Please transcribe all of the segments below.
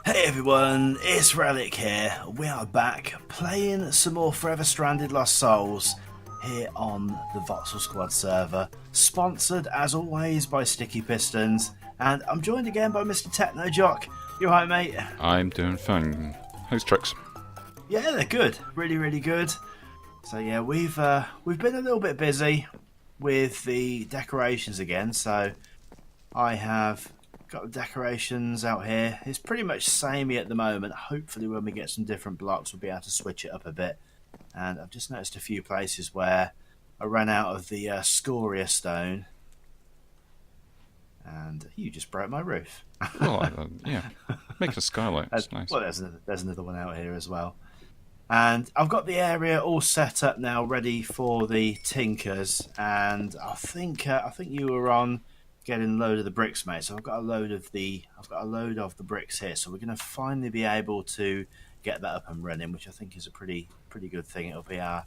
Hey everyone, it's Reliik here. We are back playing some more Forever Stranded Lost Souls here on the Voxel Squad server, sponsored as always by Sticky Pistons, and I'm joined again by Mr. Techno Jock. You alright, mate? I'm doing fine. How's tricks? Yeah, they're good. Really good. So yeah, we've been a little bit busy with the decorations again, so I have got the decorations out here. It's pretty much samey at the moment. Hopefully when we get some different blocks we'll be able to switch it up a bit. And I've just noticed a few places where I ran out of the scoria stone. And you just broke my roof. Well, yeah, make a skylight. It's nice. Well, there's another one out here as well. And I've got the area all set up now, ready for the tinkers. And I think you were on getting a load of the bricks, mate. So I've got a load of the bricks here. So we're going to finally be able to get that up and running, which I think is a pretty good thing. It'll be I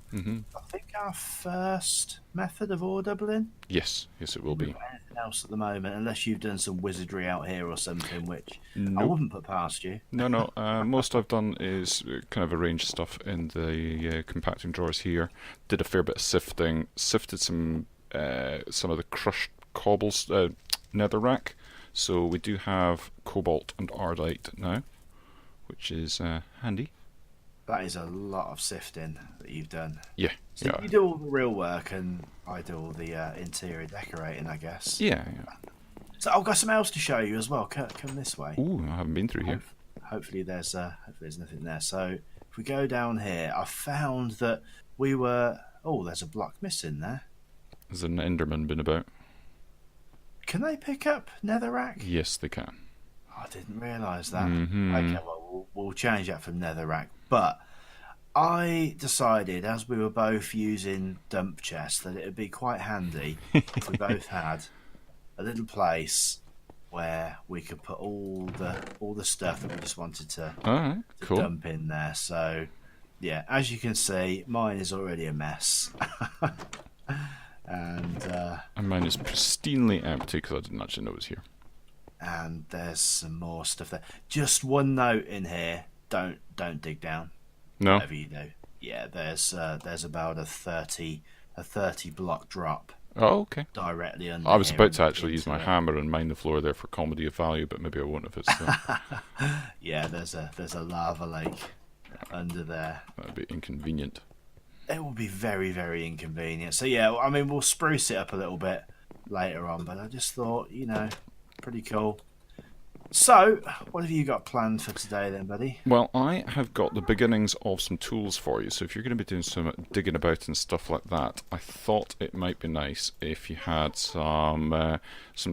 think our first method of ore doubling. Yes, it will be. Anything else at the moment, unless you've done some wizardry out here or something, which Nope. I wouldn't put past you. No. Most I've done is kind of arrange stuff in the compacting drawers here. Did a fair bit of sifting. Sifted some of the crushed cobbles, netherrack. So we do have cobalt and ardite now, which is handy. That is a lot of sifting that you've done. Yeah. So you do all the real work, and I do all the interior decorating, I guess. Yeah. So I've got some else to show you as well. Come this way. Ooh, I haven't been through here. Hopefully there's nothing there. So if we go down here, I found that we were. Oh, there's a block missing there. Has an Enderman been about? Can they pick up netherrack? Yes, they can. I didn't realise that. Mm-hmm. Okay, well, we'll change that from netherrack. But I decided, as we were both using dump chests, that it would be quite handy if we both had a little place where we could put all the stuff that we just wanted to, Cool. dump in there. So, yeah, as you can see, mine is already a mess. And mine is pristinely empty because I didn't actually know it was here. And there's some more stuff there. Just one note in here: don't dig down. No. Whatever you do. Yeah, there's about a 30 block drop. Oh, okay. Directly under. I was here about to actually use into my it. hammer and mine the floor there for comedy of value, but maybe I won't if it's Yeah, there's a lava lake under there. that'd be inconvenient. It will be very inconvenient. So yeah, I mean we'll spruce it up a little bit later on, but I just thought, pretty cool. So, what have you got planned for today then, buddy? Well, I have got the beginnings of some tools for you. So if you're going to be doing some digging about and stuff like that, I thought it might be nice if you had some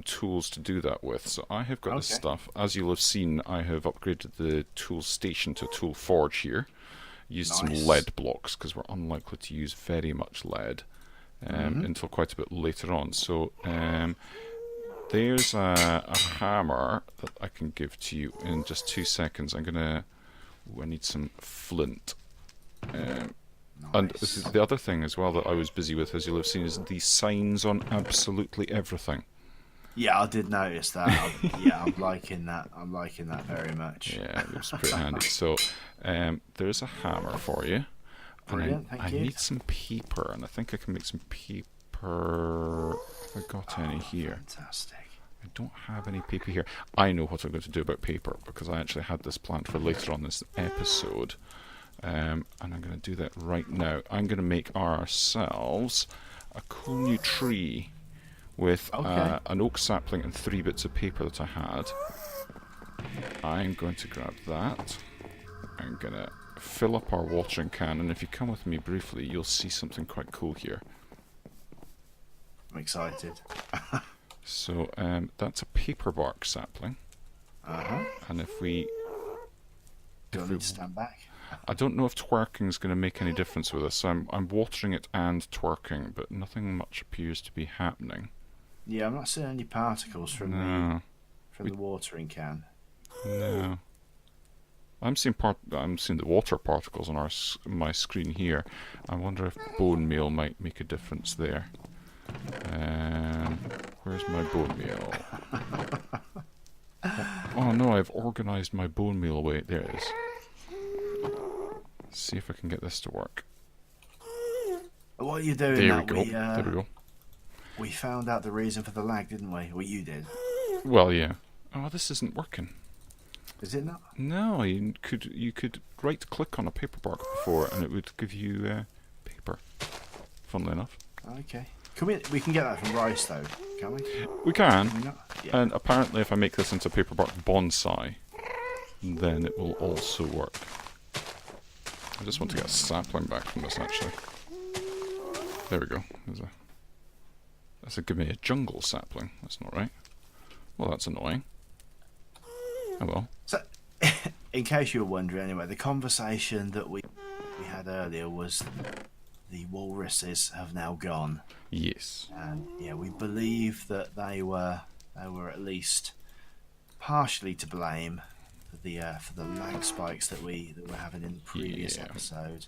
tools to do that with. So I have got this stuff. As you'll have seen, I have upgraded the tool station to tool forge here. Used some lead blocks because we're unlikely to use very much lead until quite a bit later on. So there's a hammer that I can give to you in just 2 seconds. I need some flint. And this is the other thing as well that I was busy with, as you'll have seen, is these signs on absolutely everything. Yeah, I did notice that. I'm liking that. I'm liking that very much. Yeah, it was pretty handy. So there's a hammer for you. Brilliant, thank you. I need some paper, and I think I can make some paper. Have I got any here? Fantastic. I don't have any paper here. I know what I'm going to do about paper, because I actually had this planned for later on this episode. And I'm going to do that right now. I'm going to make ourselves a cool new tree with an oak sapling and 3 bits of paper that I had. I'm going to grab that. I'm going to fill up our watering can, and if you come with me briefly, you'll see something quite cool here. I'm excited. So that's a paper bark sapling. And if we... Do I need to stand back? I don't know if twerking is going to make any difference with this. So I'm watering it and twerking, but nothing much appears to be happening. Yeah, I'm not seeing any particles from the watering can. No. I'm seeing the water particles on my screen here. I wonder if bone meal might make a difference there. Where's my bone meal? Oh no, I've organised my bone meal away. There it is. Let's see if I can get this to work. What are you doing There now? we go. There we go. We found out the reason for the lag, didn't we? Well, you did. Well, yeah. Oh, this isn't working. Is it not? No, you could right click on a paperbark before and it would give you paper. Funnily enough. Okay. We can get that from rice though, can't we? We can. Can we not? Yeah. And apparently if I make this into paperbark bonsai, then it will also work. I just want to get a sapling back from this actually. There we go. That's a give me a jungle sapling. That's not right. Well, that's annoying. Oh well. So, in case you were wondering, anyway, the conversation that we had earlier was the walruses have now gone. Yes. And yeah, we believe that they were at least partially to blame for the lag spikes that we were having in the previous episode.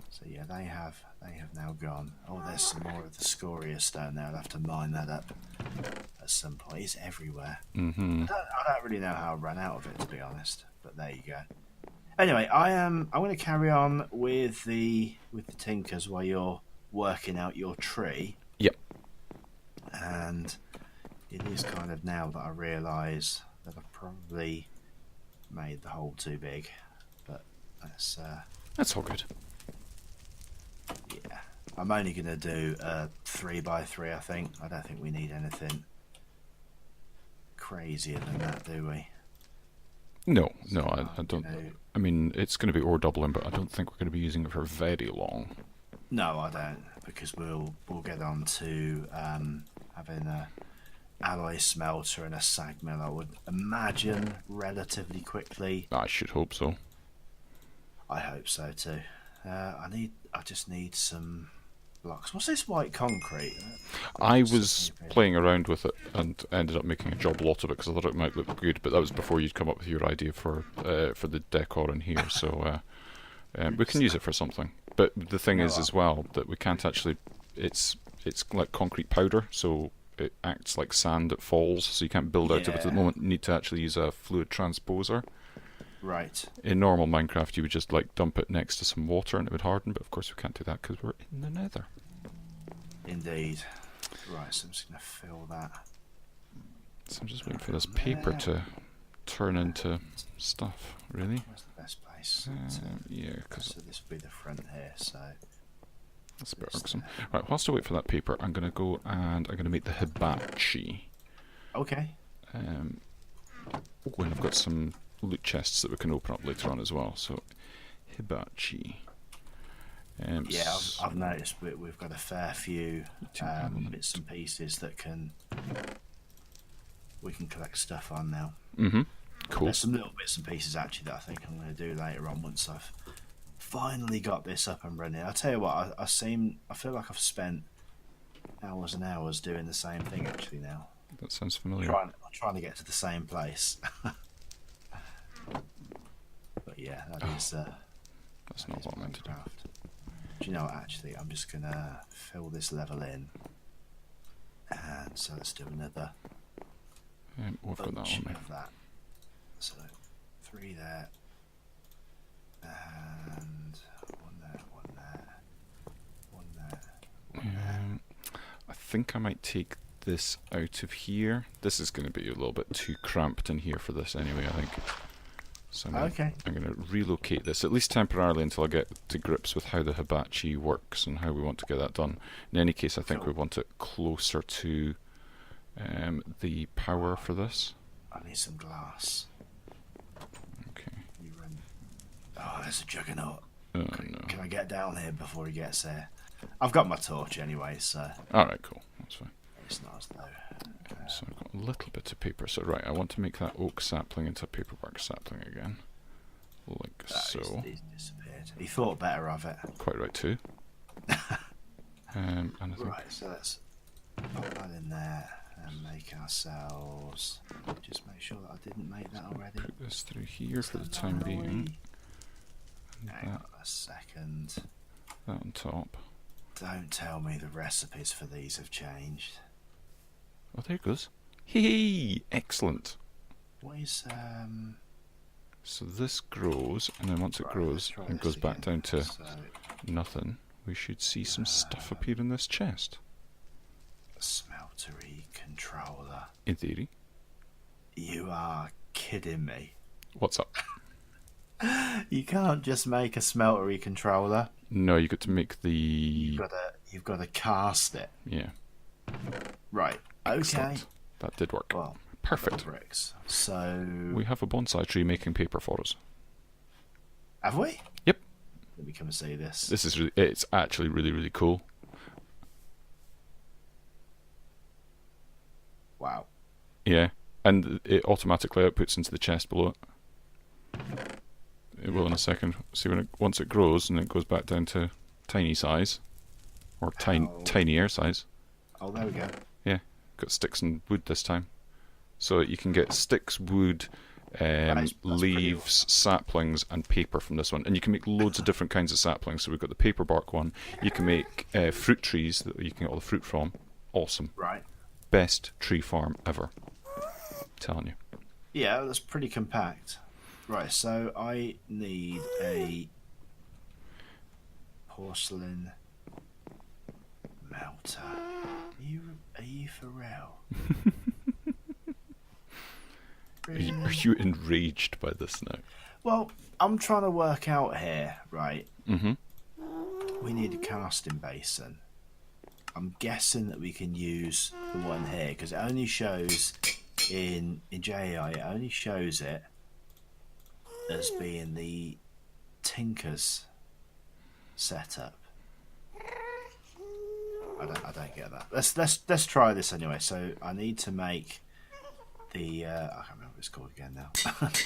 So yeah, they have now gone. Oh, there's some more of the scoria stone there. I'll have to mine that up at some point. It's everywhere. Mm-hmm. I don't really know how I ran out of it, to be honest. But there you go. Anyway, I'm going to carry on with the tinkers while you're working out your tree. Yep. And it is kind of now that I realise that I've probably made the hole too big. But that's all good. Yeah, I'm only going to do a 3x3, I think. I don't think we need anything crazier than that, do we? No, I don't. I mean, it's going to be ore doubling, but I don't think we're going to be using it for very long. No, I don't, because we'll get on to having a alloy smelter and a sag mill, I would imagine, relatively quickly. I should hope so. I hope so too. I just need some blocks. What's this white concrete? I was playing around with it and ended up making a job lot of it because I thought it might look good, but that was before you'd come up with your idea for the decor in here. So we can use it for something. But the thing is as well that we can't actually. It's like concrete powder, so it acts like sand. It falls, so you can't build out of it at the moment. You need to actually use a fluid transposer. Right. In normal Minecraft, you would just like dump it next to some water and it would harden, but of course we can't do that because we're in the nether. Indeed. Right, so I'm just going to fill that. So I'm just waiting for this paper to turn into stuff, really. Where's the best place? Yeah, because... So this will be the front here, so... That's a bit irksome. Right, whilst I wait for that paper, I'm going to go and I'm going to make the hibachi. Okay. And I've got some loot chests that we can open up later on as well. So, hibachi. Yeah, I've noticed we've got a fair few bits and pieces that we can collect stuff on now. Mm-hmm. Cool. There's some little bits and pieces actually that I think I'm going to do later on once I've finally got this up and running. I'll tell you what, I feel like I've spent hours and hours doing the same thing actually now. That sounds familiar. I'm trying to get to the same place. But yeah, that's not what I meant to do. Do you know what, actually, I'm just going to fill this level in. And so let's do another we've got that on me. of that. So 3 there. And 1 there, 1 there, 1 there, 1 there. I think I might take this out of here. This is going to be a little bit too cramped in here for this anyway, I think. So I'm going to relocate this, at least temporarily, until I get to grips with how the hibachi works and how we want to get that done. In any case, I think we want it closer to the power for this. I need some glass. Okay. Oh, there's a juggernaut. Oh, Can I get down here before he gets there? I've got my torch anyway, so... Alright, cool. That's fine. It's not as though... So I've got a little bit of paper. So right, I want to make that oak sapling into a paperbark sapling again. Like so. He's disappeared. He thought better of it. Quite right too. And I think right, so let's pop that in there and make ourselves... Just make sure that I didn't make that already. Put this through here for the time being. Hang on a second. That on top. Don't tell me the recipes for these have changed. Oh, there it goes. Hey, excellent. What is So this grows, and then once it right, grows and goes back down to so, nothing, we should see some stuff appear in this chest. Smeltery controller. In theory. You are kidding me. What's up? You can't just make a smeltery controller. No, you got to make the... You've got to cast it. Yeah. Right. Okay. Excellent. That did work. Well, perfect. Bricks. So we have a bonsai tree making paper for us. Have we? Yep. Let me come and see this. This is it's actually really, really cool. Wow. Yeah. And it automatically outputs into the chest below it. It will in a second. See when once it grows and it goes back down to tiny size, or tinier size. Oh, there we go. Yeah, got sticks and wood this time, so you can get sticks, wood, leaves, saplings, and paper from this one. And you can make loads of different kinds of saplings. So we've got the paper bark one. You can make fruit trees that you can get all the fruit from. Awesome. Right. Best tree farm ever. I'm telling you. Yeah, that's pretty compact. Right, so I need a porcelain melter. Are you for real? Really? Are you enraged by this now? Well, I'm trying to work out here, right? Mm-hmm. We need a casting basin. I'm guessing that we can use the one here because it only shows in JAI. It only shows it as being the Tinker's setup. I don't get that. Let's try this anyway. So I need to make the I can't remember what it's called again now.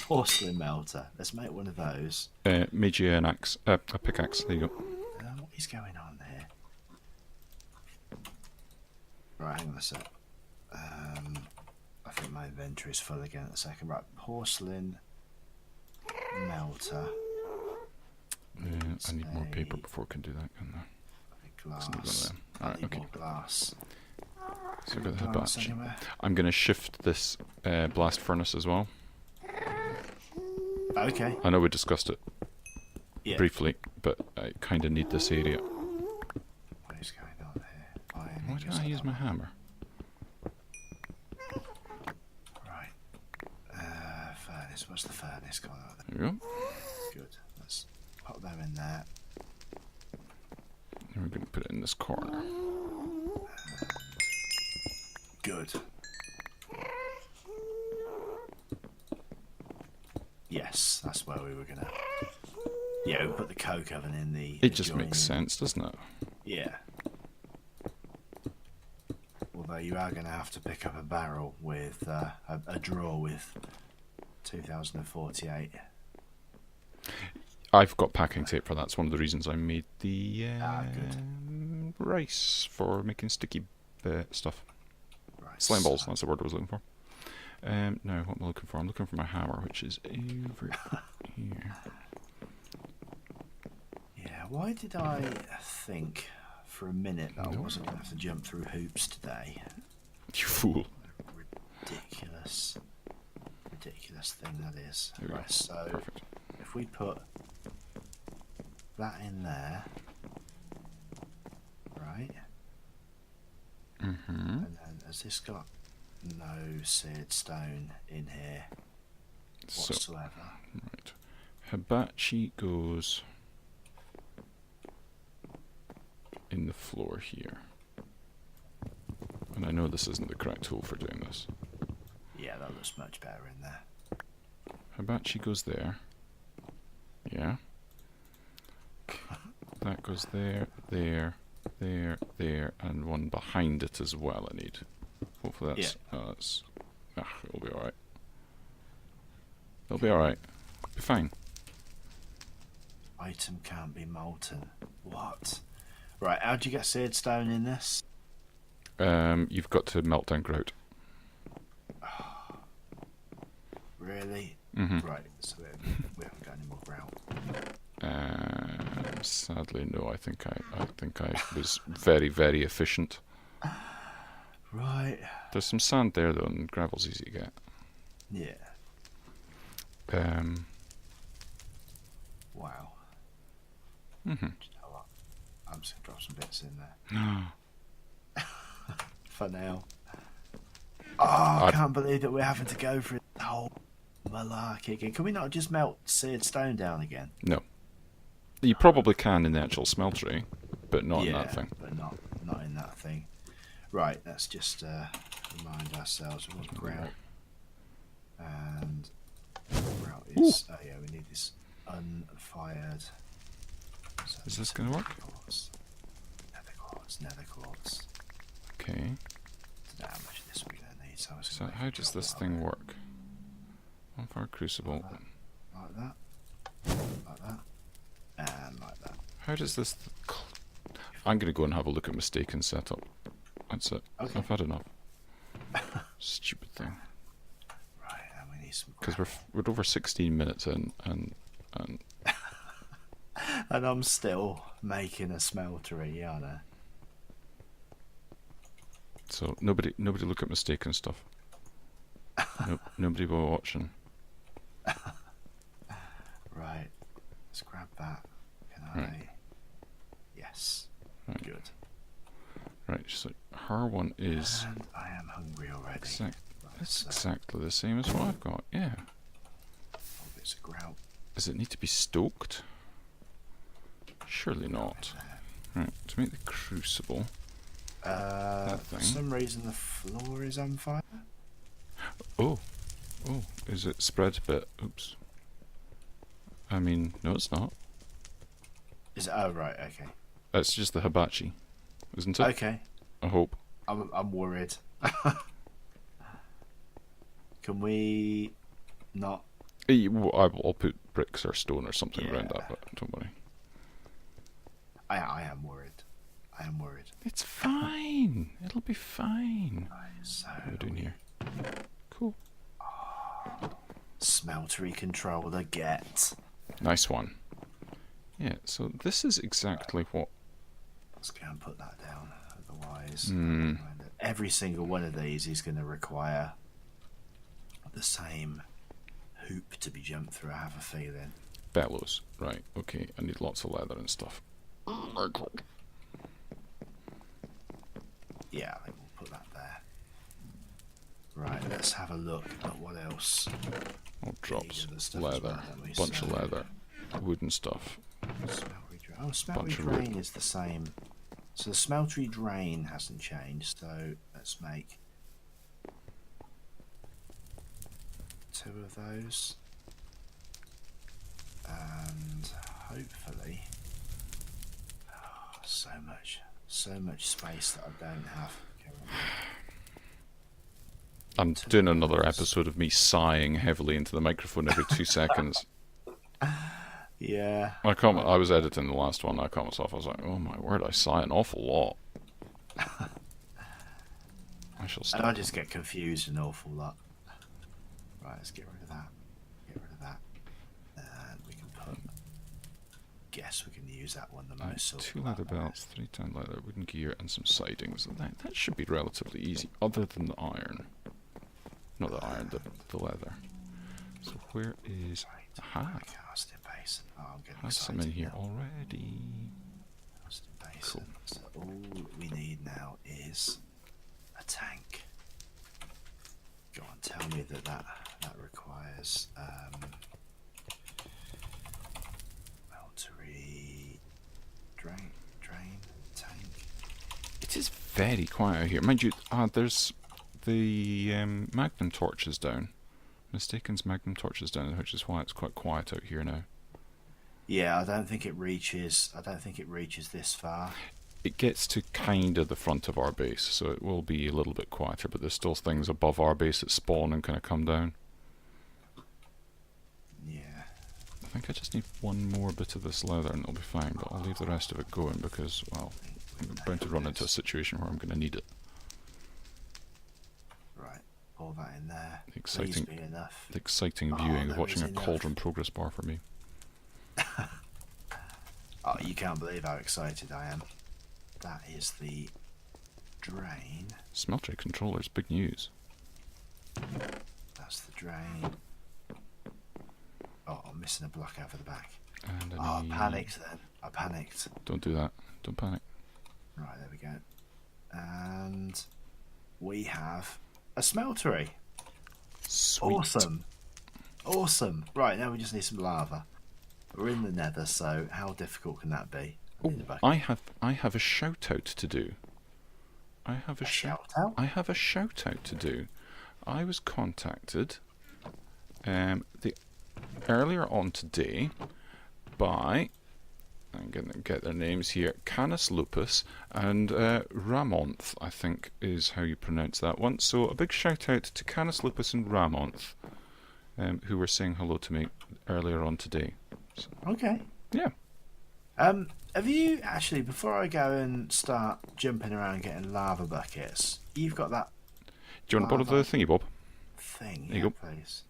Porcelain melter. Let's make one of those. Made you an axe, a pickaxe. There you go. What is going on here? Right, hang on a sec. I think my inventory is full again at a second. Right, porcelain melter. I need more paper before I can do that. Glass. Alright, okay. More glass. So we've got the Glass batch. anywhere? I'm going to shift this blast furnace as well. Okay. I know we discussed it briefly, but I kind of need this area. What is going on here? Why did I use my hammer? Right. Furnace. What's the furnace going on? There we go. Good. Let's pop them in there. And we're going to put it in this corner. Good. Yes, that's where we were gonna. Yeah, we put the coke oven in the. It just makes sense, doesn't it? Yeah. Although you are going to have to pick up a barrel with a drawer with 2048. I've got packing tape for that. It's one of the reasons I made the good. rice for making sticky stuff. Right, Slime balls, that's the word I was looking for. No, what am I looking for? I'm looking for my hammer, which is over here. Yeah, why did I think for a minute that I wasn't going to have to jump through hoops today? You fool. Ridiculous thing that is. There we go. Right, so Perfect. if we put that in there, right? Mm-hmm. And then has this got no seared stone in here whatsoever? Right. Hibachi goes in the floor here. And I know this isn't the correct tool for doing this. Yeah, that looks much better in there. Hibachi goes there. Yeah. That goes there, there, and one behind it as well I need. Hopefully that's... it'll be alright. It'll be alright. Be fine. Item can't be molten. What? Right, how'd you get seared stone in this? You've got to melt down grout. Really? Mm-hmm. Right, so we haven't got any more grout. Sadly, no. I think I was very, very efficient. Right. There's some sand there though, and gravel's easy to get. Yeah. Wow. Mhm. Do you know what? I'm just gonna drop some bits in there for now. Oh, I can't believe that we're having to go through the whole malarkey again. Can we not just melt seared stone down again? No. You probably can in the actual smeltery, but not in that thing. But not in that thing. Right, let's just remind ourselves we want grout. And grout is... oh yeah, we need this unfired... So is this going to work? Nether quartz. Okay. I don't know how much of this we're going to need. So how does this thing work? One fire crucible. Like that. And like that. How does this... I'm going to go and have a look at Mistakin setup. That's it. Okay. I've had enough. Stupid thing. Right, and we need some... Because we're over 16 minutes in, and and I'm still making a smeltery, aren't I? So nobody look at Mistakin stuff. Nope, nobody will watching. Right, let's grab that. Can I? Right. Yes. Right. Good. Right, so her one is... and I am hungry already. It's exactly the same as what I've got, yeah. Bits of grout. Does it need to be stoked? Surely not. Right, to make the crucible... for some reason the floor is on fire. Oh, is it spread a bit? Oops. I mean, no, it's not. Is it? Oh, right. Okay. It's just the hibachi, isn't it? Okay. I hope. I'm worried. Can we not? I'll put bricks or stone or something around that, but don't worry. I am worried. I am worried. It's fine. It'll be fine. Right, so what are we doing here? Cool. Smeltery controller get. Nice one. Yeah, so this is exactly what... Let's go and put that down. Otherwise, every single one of these is going to require the same hoop to be jumped through, I have a feeling. Bellows. Right, okay. I need lots of leather and stuff. Yeah, I think we'll put that there. Right, let's have a look at what else. All drops. Leather. Bunch of leather. Wooden stuff. Smeltery drain. Oh, smeltery drain is the same. So the smeltery drain hasn't changed, so let's make 2 of those. And hopefully... oh, so much space that I don't have. I'm doing another episode of me sighing heavily into the microphone every 2 seconds. Yeah. I was editing the last one. I caught myself. I was like, "Oh my word! I sigh an awful lot." I shall stop. And I just get confused an awful lot. Right, let's get rid of that. Get rid of that, and we can put. Guess we can use that one the most. 2 leather belts, 3 tan leather, wooden gear, and some sidings. That should be relatively easy, other than the iron. Not the iron, the leather. So where is... aha! Oh, I'm getting Has some in here already. Cool. So all we need now is a tank. Go on, tell me that requires smeltery drain tank. It is very quiet out here. Mind you, there's the magnum torches down. Mistaken's magnum torches down, which is why it's quite quiet out here now. Yeah, I don't think it reaches this far. It gets to kind of the front of our base, so it will be a little bit quieter, but there's still things above our base that spawn and kind of come down. Yeah. I think I just need one more bit of this leather and it'll be fine, but I'll leave the rest of it going because, well, I'm bound to run into a situation where I'm going to need it. Right, pour that in there. Exciting, Please be enough. the exciting viewing of watching a cauldron progress bar for me. Oh, you can't believe how excited I am. That is the drain. Smeltery controllers, big news. That's the drain. missing a block out of the back. And I panicked then. I panicked. Don't do that. Don't panic. Right, there we go. And we have a smeltery. Sweet. Awesome. Awesome. Right, now we just need some lava. We're in the nether, so how difficult can that be? I have a shout out to do. I have a shout out? I have a shout out to do. I was contacted earlier on today by, I'm going to get their names here, Canis Lupus and Ramonth, I think is how you pronounce that one. So a big shout out to Canis Lupus and Ramonth, who were saying hello to me earlier on today. So, okay. Yeah. Have you actually, before I go and start jumping around getting lava buckets, you've got that. Do you want to borrow the thingy, Bob? Thing, there yeah, you go. Please.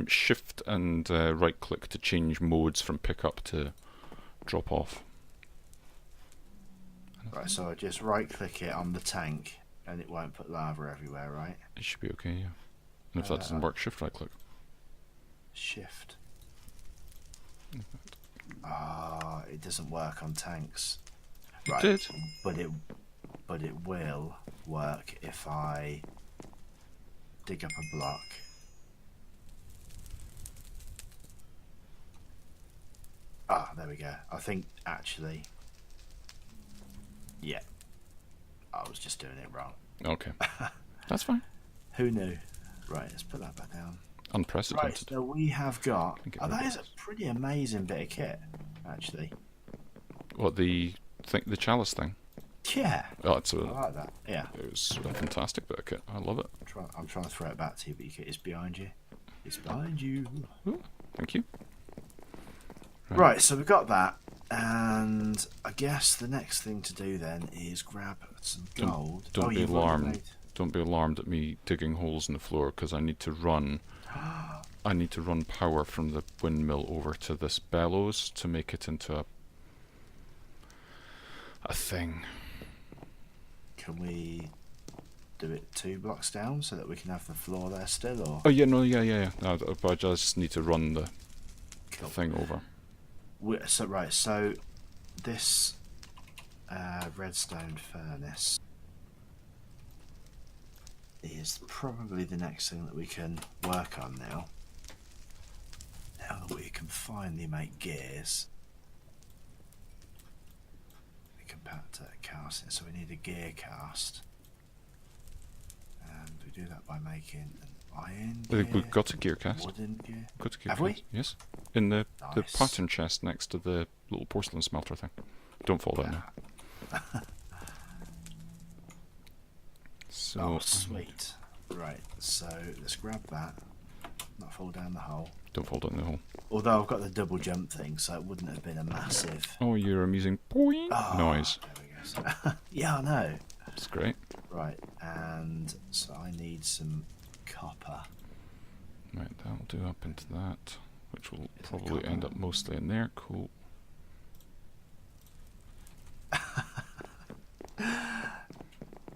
Shift and right click to change modes from pick up to drop off. Right, so I just right click it on the tank and it won't put lava everywhere, right? It should be okay, yeah. And if that doesn't work, shift right click. Shift. Ah, it doesn't work on tanks. Right, It did. But it will work if I dig up a block. Ah, there we go. I think actually, yeah, I was just doing it wrong. Okay. That's fine. Who knew? Right, let's put that back down. Unprecedented. Right, so we have got. Okay, Oh, that is a pretty amazing bit of kit, actually. What, the chalice thing? Yeah. Oh, it's I like that. Yeah. it was a fantastic bit of kit. I love it. I'm trying to throw it back to you, but it's behind you. It's behind you. Ooh, thank you. Right, so we've got that, and I guess the next thing to do then is grab some gold. Don't be you've already alarmed. made- Don't be alarmed at me digging holes in the floor because I need to run. I need to run power from the windmill over to this bellows to make it into a thing. Can we do it 2 blocks down so that we can have the floor there still, or? Oh yeah, no, yeah. No, but I just need to run the Cool. thing over. So this redstone furnace is probably the next thing that we can work on now. Now that we can finally make gears, we can put casting. So we need a gear cast, and we do that by making an iron I think gear, we've got a gear cast. wooden gear. Got a gear Have cast. we? Yes. In the Nice. pattern chest next to the little porcelain smelter thing. Don't fall down there. So Oh, sweet. Right, so let's grab that. Not fall down the hole. don't fall down the hole. Although I've got the double jump thing, so it wouldn't have been a massive Oh, you're amusing boing noise. There we go. Yeah, I know. It's great. Right, and so I need some copper. Right, that'll do up into that, which will Is it probably end copper? up mostly in there. Cool.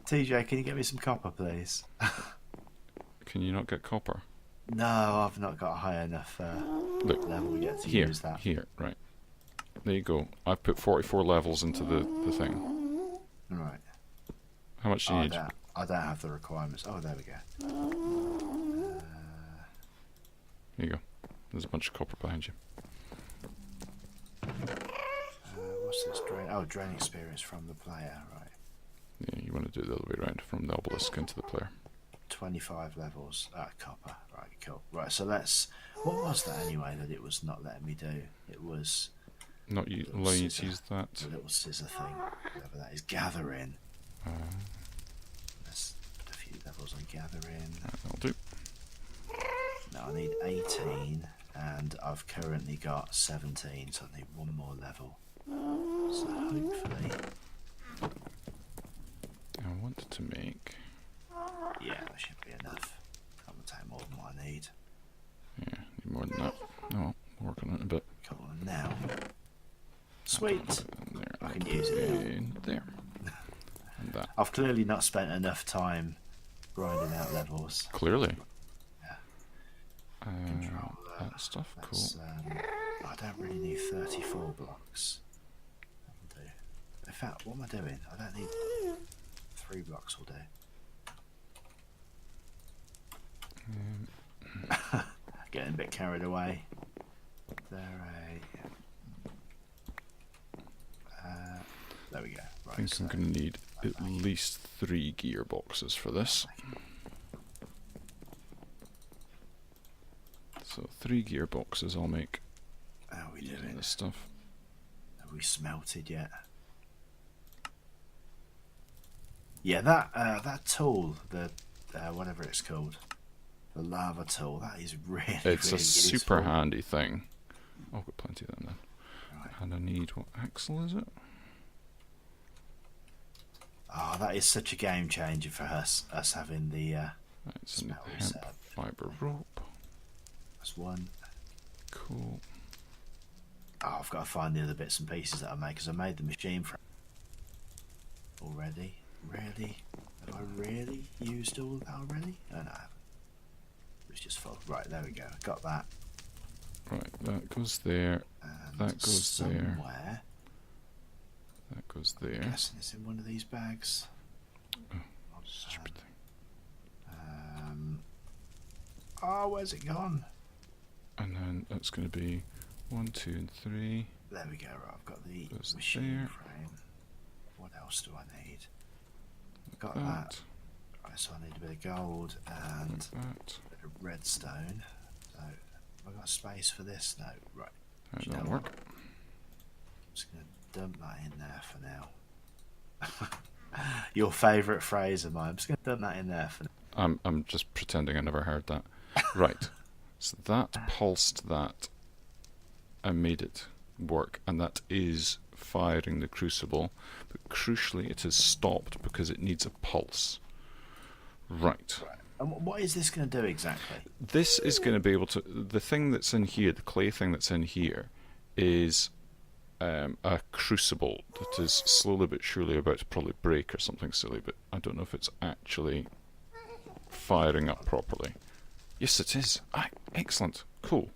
TJ, can you get me some copper, please? Can you not get copper? No, I've not got a high enough Look, level yet to here, use that. here, right. There you go. I've put 44 levels into the thing. Right. How much do you need? I don't have the requirements. Oh, there we go. Here you go. There's a bunch of copper behind you. What's this drain? Oh, drain experience from the player. Right. Yeah, you want to do it the other way around, from the obelisk into the player. 25 levels. Copper. Right, cool. Right, so let's. What was that anyway that it was not letting me do? It was Not you, Little allowing you to scissor. use that. the little scissor thing. Whatever that is. Gathering. Let's put a few levels on gathering. That'll do. Now I need 18, and I've currently got 17, so I need one more level. So hopefully, I wanted to make. yeah, that should be enough. That will take more than what I need. Yeah, need more than that. Oh, well, we'll work on it in a bit. Come on now. Sweet. And there. I can use it now. And there. And that. I've clearly not spent enough time grinding out levels. Clearly. Yeah. Uh, Control that that stuff. That's, Cool. I don't really need 34 blocks. That'll do. In fact, what am I doing? I don't need 3 blocks will do. Getting a bit carried away. There we go. Right, I think I'm going to need at least 3 gearboxes for this. So 3 gearboxes I'll make. How are we doing this stuff? Have we smelted yet? Yeah, that tool, the whatever it's called, the lava tool, that is really It's really a super useful. handy thing. Oh, I've got plenty of them then. Right. And I need, what axle is it? Oh, that is such a game changer for us having the Right, so I need Smeltery hemp setup. fibre rope. That's one. Cool. Oh, I've got to find the other bits and pieces that I made because I made the machine for already. Really? Have I really used all of that already? Oh, no, I haven't. It's just full. Right, there we go. Got that. Right, that goes there. And That goes there. somewhere, That goes I'm there. guessing it's in one of these bags. Oh, stupid thing. Oh, where's it gone? And then that's going to be 1, 2, and 3. There we go. Right, I've got the Goes machine there. frame. What else do I need? Got That. that. Right, so I need a bit of gold and Like that. a bit of redstone. So, have I got space for this? No. Right. Right, Do you that'll know what? work. I'm just going to dump that in there for now. Your favourite phrase of mine. I'm just going to dump that in there for now. I'm just pretending I never heard that. Right. So that pulsed that and made it work, and that is firing the crucible, but crucially it is stopped because it needs a pulse. Right. And what is this going to do exactly? This is going to be able to... The thing that's in here, the clay thing that's in here, is a crucible that is slowly but surely about to probably break or something silly, but I don't know if it's actually firing up properly. Yes, it is. Ah, excellent. Cool.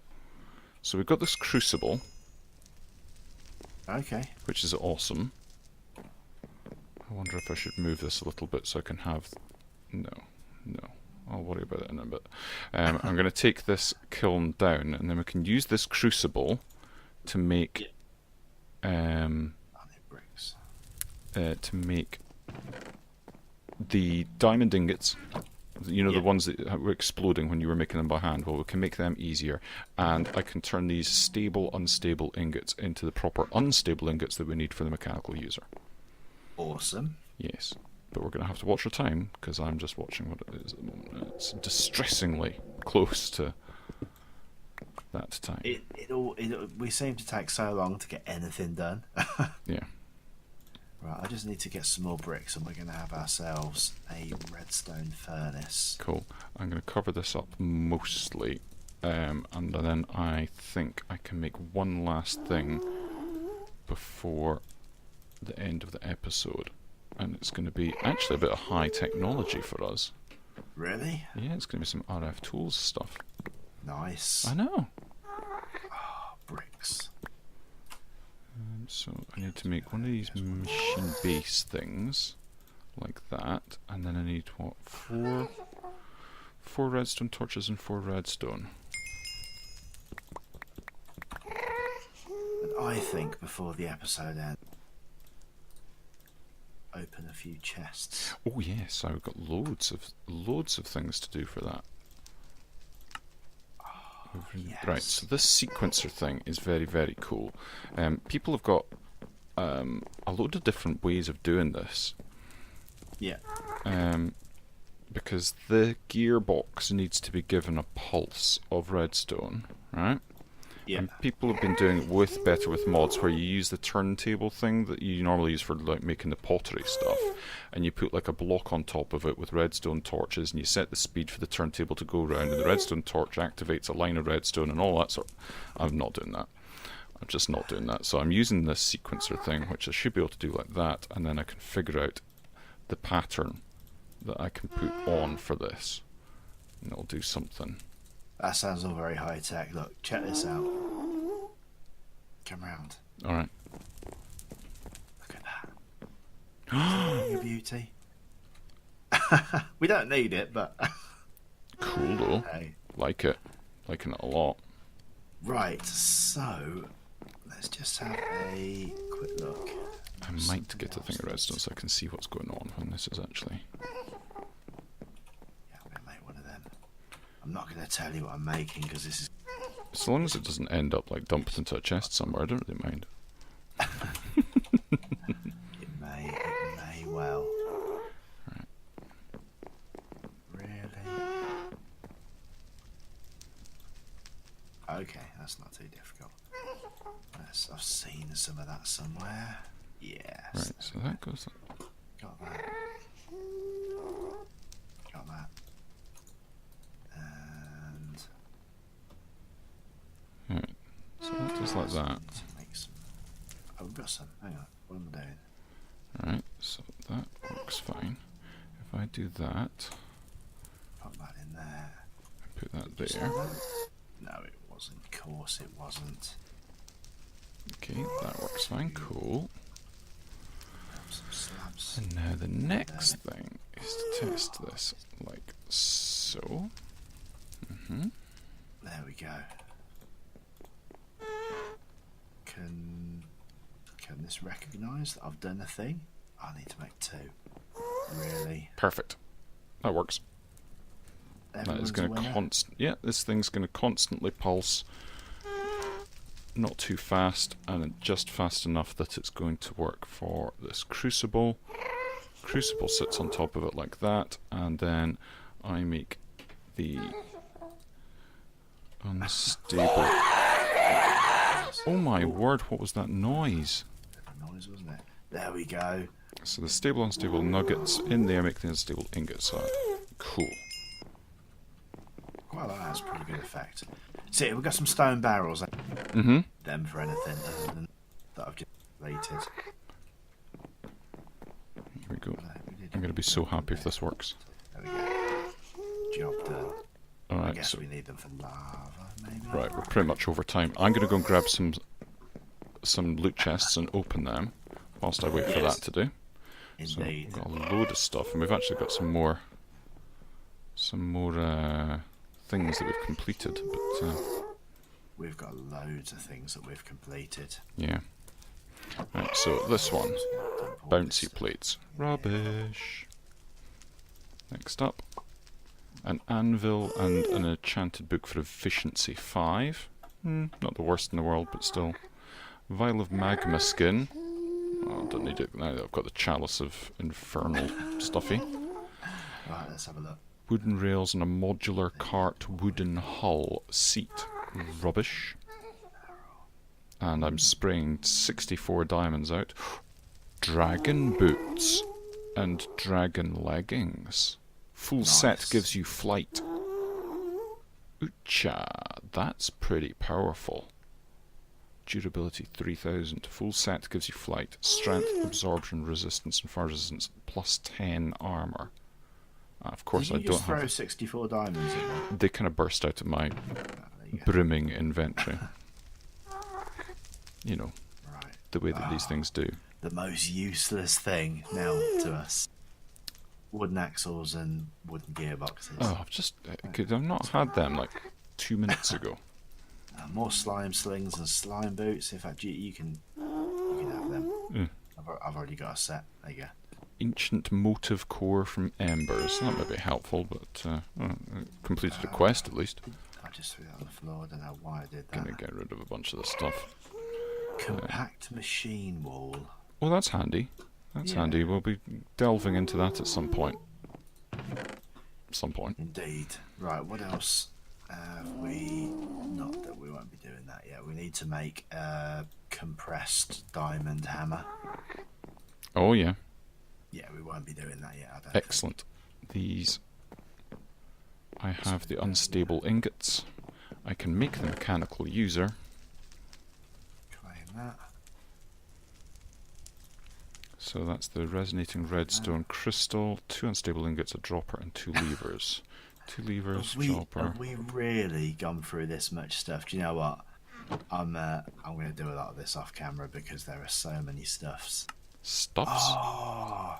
So we've got this crucible, Okay. which is awesome. I wonder if I should move this a little bit so I can have... No. I'll worry about it in a bit. I'm going to take this kiln down, and then we can use this crucible to make... I need bricks. to make the diamond ingots. You know, the ones that were exploding when you were making them by hand. Well, we can make them easier, and I can turn these stable, unstable ingots into the proper unstable ingots that we need for the mechanical user. Awesome. Yes, but we're going to have to watch our time, because I'm just watching what it is at the moment. It's distressingly close to that time. We seem to take so long to get anything done. Yeah. Right, I just need to get some more bricks, and we're going to have ourselves a redstone furnace. Cool. I'm going to cover this up mostly, and then I think I can make one last thing before the end of the episode. And it's going to be actually a bit of high technology for us. Really? Yeah, it's going to be some RF tools stuff. Nice. I know. Bricks. So I need to make one of these machine base things, like that, and then I need, what, four redstone torches and 4 redstone. And I think before the episode ends, open a few chests. Oh yes, I've got loads of things to do for that. Yes. Right, so this sequencer thing is very, very cool. People have got a load of different ways of doing this. Yeah. Because the gearbox needs to be given a pulse of redstone, right? Yeah. And people have been doing it better with mods, where you use the turntable thing that you normally use for like making the pottery stuff, and you put like a block on top of it with redstone torches, and you set the speed for the turntable to go round, and the redstone torch activates a line of redstone and all that sort. I'm not doing that. I'm just not doing that. So I'm using this sequencer thing, which I should be able to do like that, and then I can figure out the pattern that I can put on for this, and it'll do something That sounds all very high tech. Look, check this out. Come round. All right. Look at that. Your beauty. We don't need it, but Cool though. hey. Like it. Liking it a lot. Right, so let's just have a quick look. I might get a thing of redstone so I can see what's going on when this is actually... Yeah, I'm going to make one of them. I'm not going to tell you what I'm making because this is... As long as it doesn't end up like dumped into a chest somewhere, I don't really mind. It may well. Right. Really? Okay, that's not too difficult. I've seen some of that somewhere. Yes. Right, so that goes... Got that. Got that. And... Right, so that does like that. Make some... Oh, we've got some. Hang on. What am I doing? Right, so that works fine. If I do that, Put that in there. put that there. No, it wasn't. Of course it wasn't. Okay, that works fine. Cool. Grab some slabs. And now the next thing is to test this like so. There we go. Can this recognise that I've done a thing? I need to make two. Really? Perfect. That works. That is Everyone's going a to winner? yeah, this thing's going to constantly pulse. Not too fast, and just fast enough that it's going to work for this crucible. Crucible sits on top of it like that, and then I make the unstable. Oh my word! What was that noise? Noise, wasn't it? There we go. So the stable unstable nuggets in there make the unstable ingots. Cool. Well, that has pretty good effect. See, we've got some stone barrels. Mm-hmm. Them for anything other than that I've just completed. Here we go. I'm going to be so happy if this works. There we go. Job done. I Alright, guess so we need them for lava, maybe. right, we're pretty much over time. I'm going to go and grab some loot chests and open them whilst I wait for that to do. So Indeed. we've got a load of stuff, and we've actually got some more things that we've completed. But We've got loads of things that we've completed. yeah. Right, so this one, bouncy plates, rubbish. Next up, an anvil and an enchanted book for efficiency 5. Not the worst in the world, but still. Vial of magma skin. Oh, don't need it now that I've got the chalice of infernal stuffy. Right, let's have a look. Wooden rails and a modular cart wooden hull seat. Rubbish. And I'm spraying 64 diamonds out. Dragon boots and dragon leggings. Full set gives you flight. Oocha, that's pretty powerful. Durability 3000. Full set gives you flight, strength, absorption, resistance, and fire resistance, plus 10 armor. Of course, Did you I don't just throw have. 64 diamonds in there? They kind of burst out of my There you go. brimming inventory. You know, Right. the way that these things do. The most useless thing now to us. Wooden axles and wooden gearboxes. Oh, I've not had them like 2 minutes ago. More slime slings and slime boots. In fact, you can have them. Mm. I've already got a set. There you go. Ancient motive core from embers. That might be helpful, but completed a quest at least. I just threw that on the floor. I don't know why I did that. Gonna get rid of a bunch of the stuff. Compact machine wall. Well, that's handy. That's Yeah. handy. We'll be delving into that at some point. Some point. Indeed. Right, what else have we... Not that we won't be doing that yet. We need to make a compressed diamond hammer. Oh yeah. Yeah, we won't be doing that yet, I don't Excellent. These. I have the unstable ingots. I can make the mechanical user. think. Claim that. So that's the resonating redstone crystal, 2 unstable ingots, a dropper, and 2 levers. 2 levers, Have chopper. we really gone through this much stuff? Do you know what? I'm going to do a lot of this off camera because there are so many stuffs. Stuffs? Oh,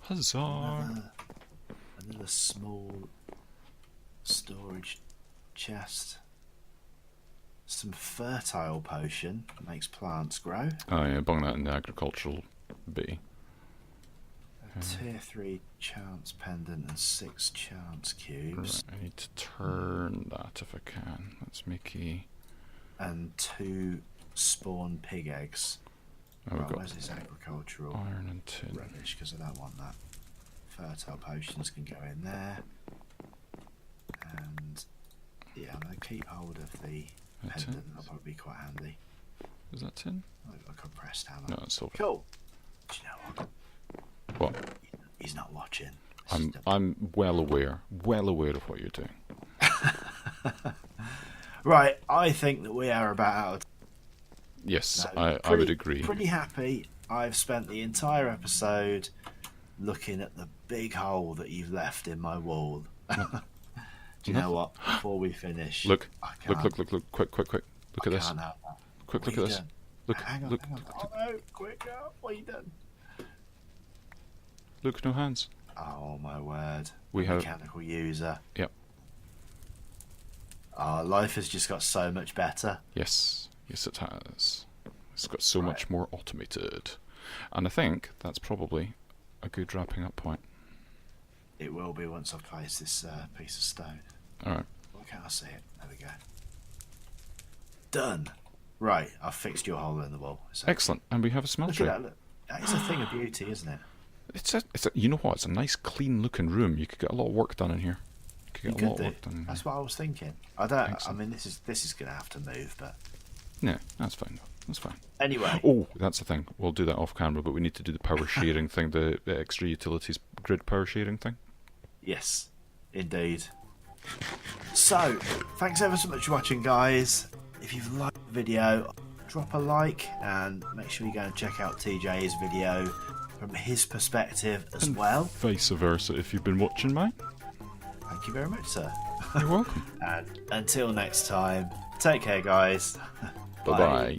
Huzzah! another small storage chest. Some fertile potion makes plants grow. Oh yeah, bung that in the agricultural bee. A tier 3 chance pendant and 6 chance cubes. Right, I need to turn that if I can. That's Mickey. And 2 spawn pig eggs. Oh, Right, we've where's got this agricultural iron and tin. rubbish? Because I don't want that. Fertile potions can go in there. And yeah, I'm going to keep hold of the A pendant. tin? That'll probably be quite handy. Is that tin? I've got a compressed hammer. No, it's silver. Cool. Do you know what? What? He's not watching. I'm well aware of what you're doing. Right, I think that we are about out of Yes, No, I would agree. Pretty happy. I've spent the entire episode looking at the big hole that you've left in my wall. Do you know what? Before we finish, Look, I look, can't- quick. Look at this. can't help that. Quick, What look you at this. done? Look, Hang on, look, hang on. Oh no, quick up. What you done? look, no hands. Oh my word. We have. Mechanical user. Yep. Our life has just got so much better. Yes, it has. It's got so Right. much more automated. And I think that's probably a good wrapping up point. It will be once I've placed this piece of stone. Alright. Why can't I see it? There we go. Done. Right, I've fixed your hole in the wall. So Excellent. And we have a look at smeltery. that. Look. That is a thing of beauty, isn't it? It's a, you know what? It's a nice, clean looking room. You could get a lot of work done in here. You could get a lot of work done in here. That's what I was thinking. I don't. Excellent. I mean, this is going to have to move, but No, that's fine. That's fine. anyway. Oh, that's the thing. We'll do that off camera, but we need to do the power sharing thing, the extra utilities grid power sharing thing. Yes, indeed. So, thanks ever so much for watching, guys. If you've liked the video, drop a like and make sure you go and check out TJ's video from his perspective as And well. Vice versa, if you've been watching mine. Thank you very much, sir. You're welcome. And until next time, take care, guys. Bye bye.